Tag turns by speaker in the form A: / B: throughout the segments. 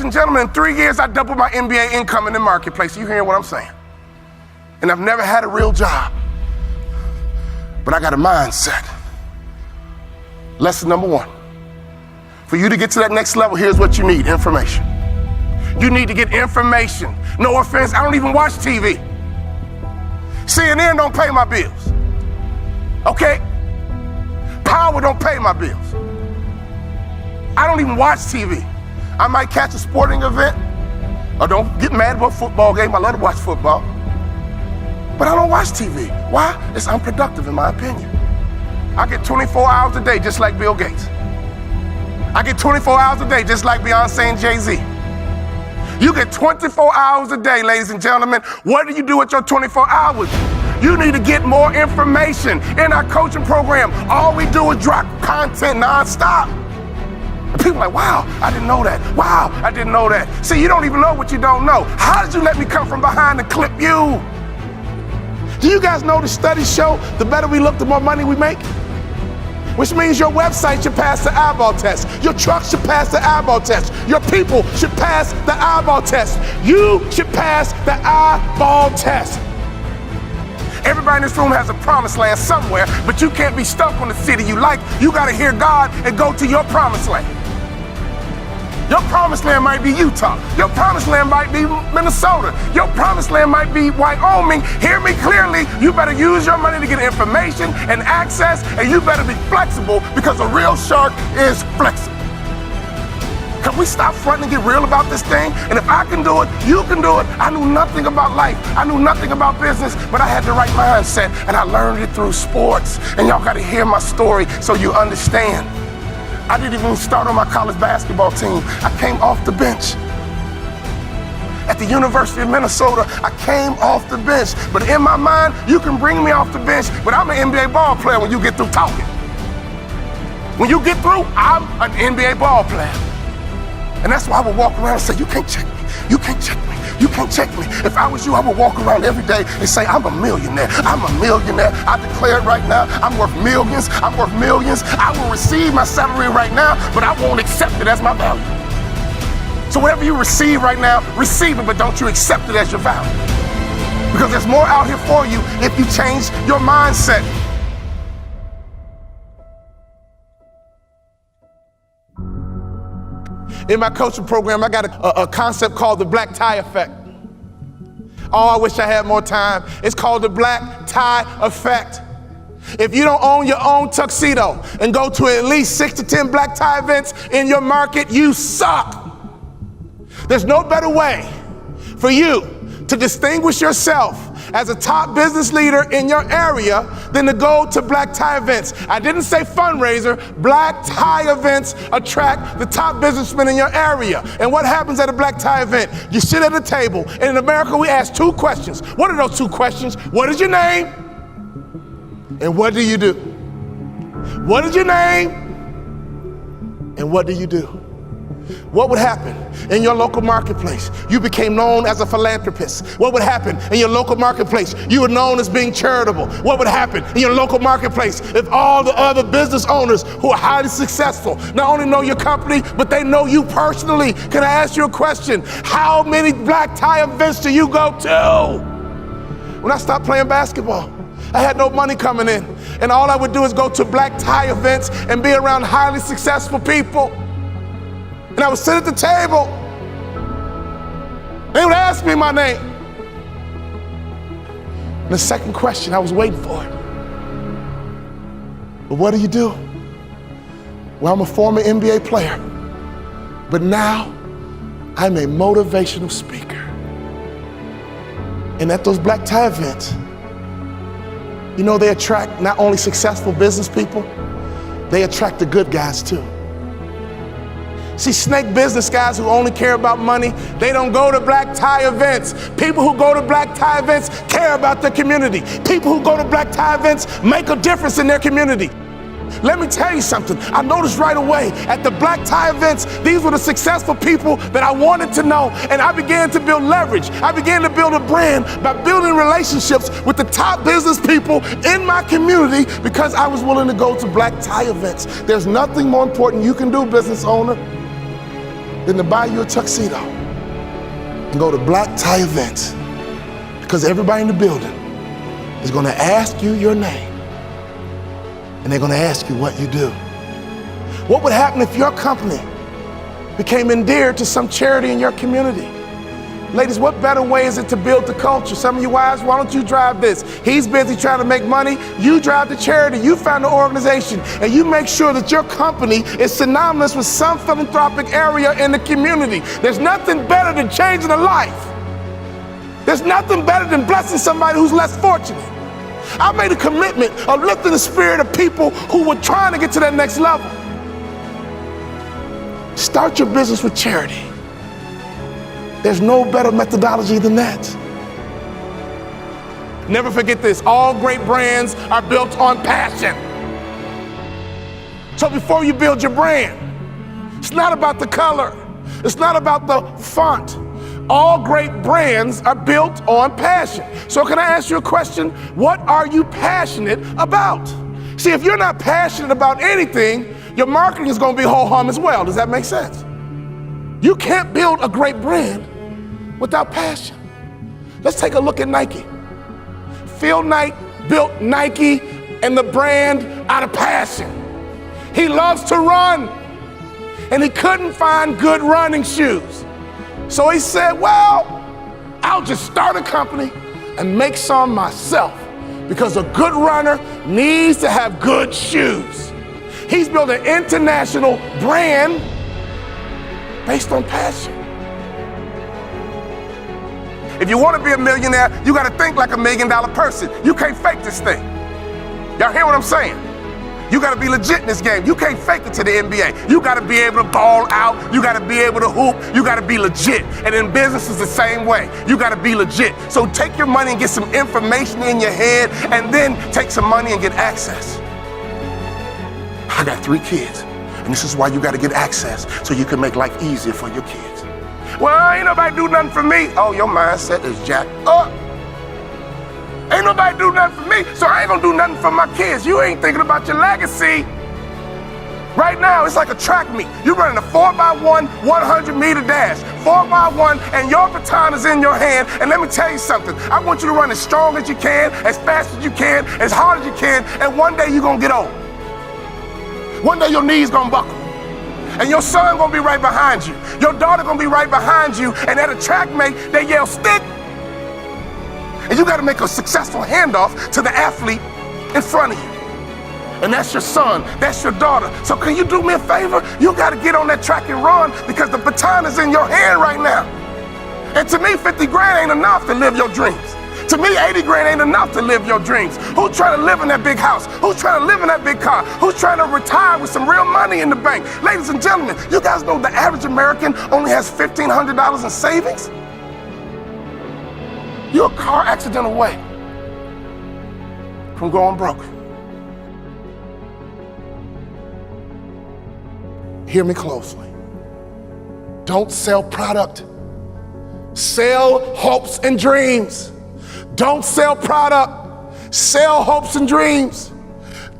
A: and gentlemen, in 3 years, I doubled my MBA income in the marketplace. You hearing what I'm saying? And I've never had a real job, but I got a mindset. Lesson number 1. For you to get to that next level, here's what you need: information. You need to get information. No offense, I don't even watch TV. CNN don't pay my bills. Okay? Power don't pay my bills. I don't even watch TV. I might catch a sporting event, or don't get mad about a football game. I love to watch football. But I don't watch TV. Why? It's unproductive in my opinion. I get 24 hours a day just like Bill Gates. I get 24 hours a day just like Beyonce and Jay-Z. You get 24 hours a day, ladies and gentlemen. What do you do with your 24 hours? You need to get more information. In our coaching program, all we do is drop content nonstop. And people are like, wow, I didn't know that. Wow, I didn't know that. See, you don't even know what you don't know. How did you let me come from behind and clip you? Do you guys know the studies show the better we look, the more money we make? Which means your website should pass the eyeball test. Your truck should pass the eyeball test. Your people should pass the eyeball test. You should pass the eyeball test. Everybody in this room has a promised land somewhere, but you can't be stuck on the city you like. You got to hear God and go to your promised land. Your promised land might be Utah. Your promised land might be Minnesota. Your promised land might be Wyoming. Hear me clearly. You better use your money to get information and access, and you better be flexible, because a real shark is flexible. Can we stop fronting and get real about this thing? And if I can do it, you can do it. I knew nothing about life. I knew nothing about business, but I had the right mindset, and I learned it through sports. And y'all got to hear my story so you understand. I didn't even start on my college basketball team. I came off the bench. At the University of Minnesota, I came off the bench. But in my mind, you can bring me off the bench, but I'm an NBA ball player when you get through talking. When you get through, I'm an NBA ball player. And that's why I would walk around and say, you can't check me. You can't check me. You can't check me. If I was you, I would walk around every day and say, I'm a millionaire. I'm a millionaire. I declare it right now. I'm worth millions. I'm worth millions. I will receive my salary right now, but I won't accept it as my value. So whatever you receive right now, receive it, but don't you accept it as your value. Because there's more out here for you if you change your mindset. In my coaching program, I got a concept called the black tie effect. Oh, I wish I had more time. It's called the black tie effect. If you don't own your own tuxedo and go to at least 6 to 10 black tie events in your market, you suck. There's no better way for you to distinguish yourself as a top business leader in your area than to go to black tie events. I didn't say fundraiser. Black tie events attract the top businessmen in your area. And what happens at a black tie event? You sit at a table, and in America we ask 2 questions. What are those 2 questions? What is your name? And what do you do? What is your name? And what do you do? What would happen in your local marketplace? You became known as a philanthropist. What would happen in your local marketplace? You were known as being charitable. What would happen in your local marketplace if all the other business owners who are highly successful not only know your company, but they know you personally? Can I ask you a question? How many black tie events do you go to? When I stopped playing basketball, I had no money coming in, and all I would do is go to black tie events and be around highly successful people. And I would sit at the table. They would ask me my name. And the second question, I was waiting for it. But what do you do? Well, I'm a former NBA player, but now I'm a motivational speaker. And at those black tie events, you know, they attract not only successful business people, they attract the good guys too. See, snake business guys who only care about money, they don't go to black tie events. People who go to black tie events care about their community. People who go to black tie events make a difference in their community. Let me tell you something. I noticed right away at the black tie events, these were the successful people that I wanted to know, and I began to build leverage. I began to build a brand by building relationships with the top business people in my community because I was willing to go to black tie events. There's nothing more important you can do, business owner, than to buy you a tuxedo and go to black tie events, because everybody in the building is going to ask you your name and they're going to ask you what you do. What would happen if your company became endeared to some charity in your community? Ladies, what better way is it to build the culture? Some of you wives, why don't you drive this? He's busy trying to make money. You drive the charity. You found the organization, and you make sure that your company is synonymous with some philanthropic area in the community. There's nothing better than changing a life. There's nothing better than blessing somebody who's less fortunate. I made a commitment of lifting the spirit of people who were trying to get to that next level. Start your business with charity. There's no better methodology than that. Never forget this, all great brands are built on passion. So before you build your brand, it's not about the color, it's not about the font. All great brands are built on passion. So can I ask you a question? What are you passionate about? See, if you're not passionate about anything, your marketing is going to be ho-hum as well. Does that make sense? You can't build a great brand without passion. Let's take a look at Nike. Phil Knight built Nike and the brand out of passion. He loves to run, and he couldn't find good running shoes. So he said, well, I'll just start a company and make some myself, because a good runner needs to have good shoes. He's built an international brand based on passion. If you want to be a millionaire, you got to think like $1 million person. You can't fake this thing. Y'all hear what I'm saying? You got to be legit in this game. You can't fake it to the NBA. You got to be able to ball out. You got to be able to hoop. You got to be legit. And in business is the same way. You got to be legit. So take your money and get some information in your head, and then take some money and get access. I got 3 kids, and this is why you got to get access, so you can make life easier for your kids. Well, ain't nobody do nothing for me. Oh, your mindset is jacked up. Ain't nobody do nothing for me, so I ain't gonna do nothing for my kids. You ain't thinking about your legacy. Right now, it's like a track meet. You're running a 4x1, 100-meter dash. 4x1, and your baton is in your hand. And let me tell you something. I want you to run as strong as you can, as fast as you can, as hard as you can, and one day you're gonna get old. One day your knees gonna buckle. And your son gonna be right behind you. Your daughter gonna be right behind you, and at a track meet, they yell, stick. And you gotta make a successful handoff to the athlete in front of you. And that's your son, that's your daughter. So can you do me a favor? You gotta get on that track and run, because the baton is in your hand right now. And to me, 50 grand ain't enough to live your dreams. To me, 80 grand ain't enough to live your dreams. Who's trying to live in that big house? Who's trying to live in that big car? Who's trying to retire with some real money in the bank? Ladies and gentlemen, you guys know the average American only has $1,500 in savings? You're a car accident away from going broke. Hear me closely. Don't sell product. Sell hopes and dreams. Don't sell product. Sell hopes and dreams.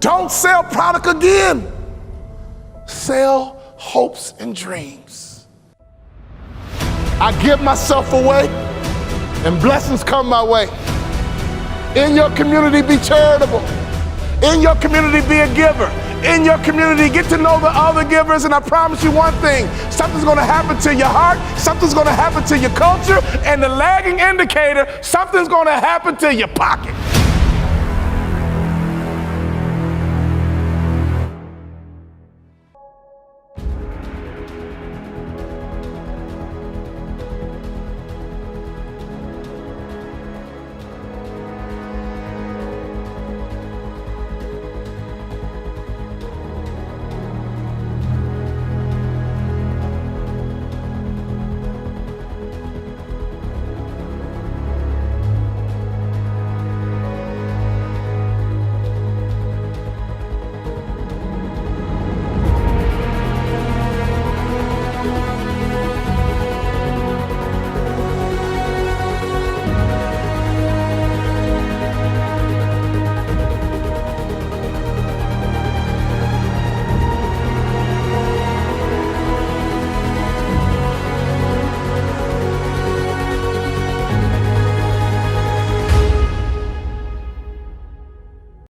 A: Don't sell product again. Sell hopes and dreams. I give myself away, and blessings come my way. In your community, be charitable. In your community, be a giver. In your community, get to know the other givers, and I promise you one thing, something's gonna happen to your heart, something's gonna happen to your culture, and the lagging indicator, something's gonna happen to your pocket.